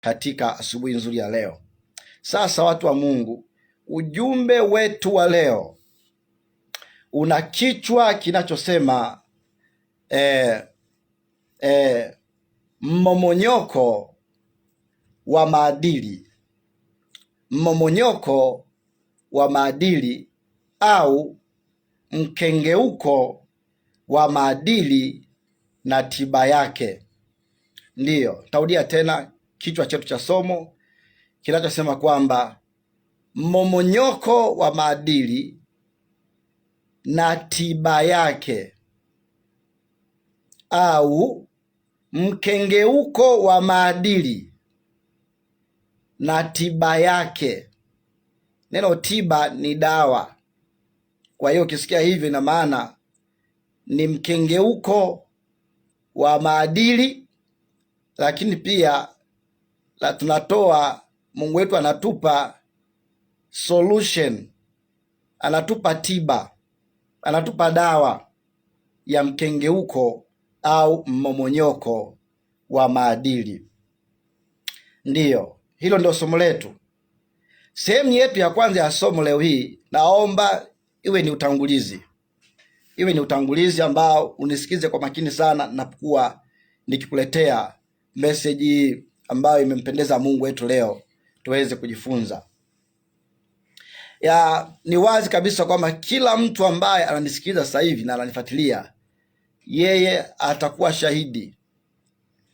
katika asubuhi nzuri ya leo. Sasa watu wa Mungu, ujumbe wetu wa leo una kichwa kinachosema mmomonyoko wa maadili. Mmomonyoko wa maadili au mkengeuko wa maadili na tiba yake. Ndiyo, tarudia tena kichwa chetu cha somo kinachosema kwamba mmomonyoko wa maadili na tiba yake, au mkengeuko wa maadili na tiba yake. Neno tiba ni dawa. Kwa hiyo ukisikia hivyo, ina maana ni mkengeuko wa maadili, lakini pia tunatoa, Mungu wetu anatupa solution, anatupa tiba, anatupa dawa ya mkengeuko au mmomonyoko wa maadili. Ndiyo, hilo ndio somo letu. Sehemu yetu ya kwanza ya somo leo hii, naomba iwe ni utangulizi. Iwe ni utangulizi ambao unisikize kwa makini sana napokuwa nikikuletea message ambayo imempendeza Mungu wetu leo tuweze kujifunza. Ni wazi kabisa kwamba kila mtu ambaye ananisikiliza sasa hivi na ananifuatilia, yeye atakuwa shahidi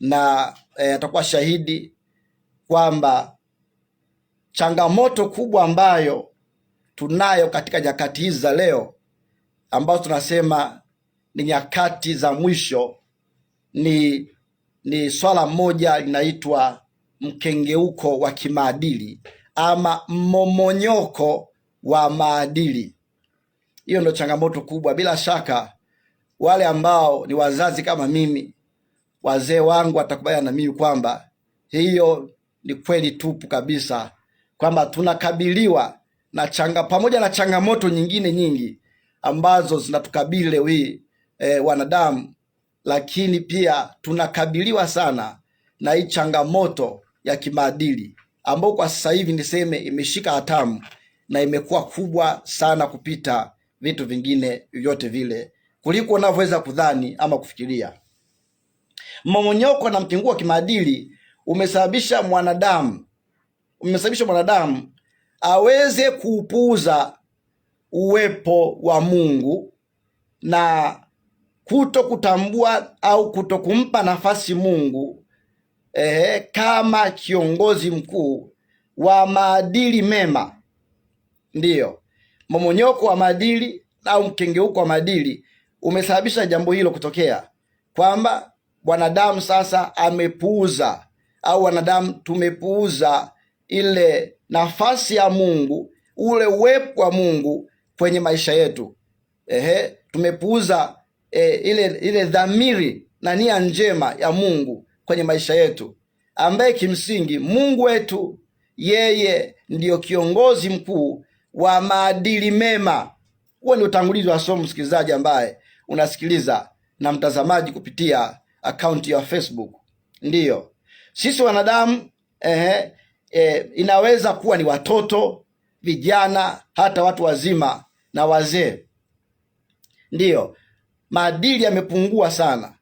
na atakuwa shahidi kwamba changamoto kubwa ambayo tunayo katika nyakati hizi za leo, ambazo tunasema ni nyakati za mwisho, ni swala moja linaitwa mkengeuko wa kimaadili ama mmomonyoko wa maadili. Hiyo ndio changamoto kubwa. Bila shaka wale ambao ni wazazi kama mimi, wazee wangu watakubaliana na mimi kwamba hiyo ni kweli tupu kabisa, kwamba tunakabiliwa na pamoja na changamoto nyingine nyingi ambazo zinatukabili leo hii wanadamu, lakini pia tunakabiliwa sana na hii changamoto ya kimaadili ambayo kwa sasa hivi niseme imeshika hatamu na imekuwa kubwa sana kupita vitu vingine vyote vile kuliko unavyoweza kudhani ama kufikiria. Mmomonyoko na mkengeuko wa kimaadili umesababisha mwanadamu aweze kuupuuza uwepo wa Mungu na kutokutambua au kutokumpa nafasi Mungu kama kiongozi mkuu wa maadili mema. Ndiyo, mmomonyoko wa maadili au mkengeuko wa maadili umesababisha jambo hilo kutokea, kwamba wanadamu sasa amepuuza au wanadamu tumepuuza ile nafasi ya Mungu, ule uwepo wa Mungu kwenye maisha yetu. Tumepuuza ile dhamiri na nia njema ya Mungu kwenye maisha yetu, ambaye kimsingi Mungu wetu yeye ndiyo kiongozi mkuu wa maadili mema. Huo ni utangulizi wa somo, msikilizaji ambaye unasikiliza na mtazamaji kupitia akaunti ya Facebook. Ndiyo, sisi wanadamu inaweza kuwa ni watoto, vijana, hata watu wazima na wazee. Ndiyo, maadili yamepungua sana.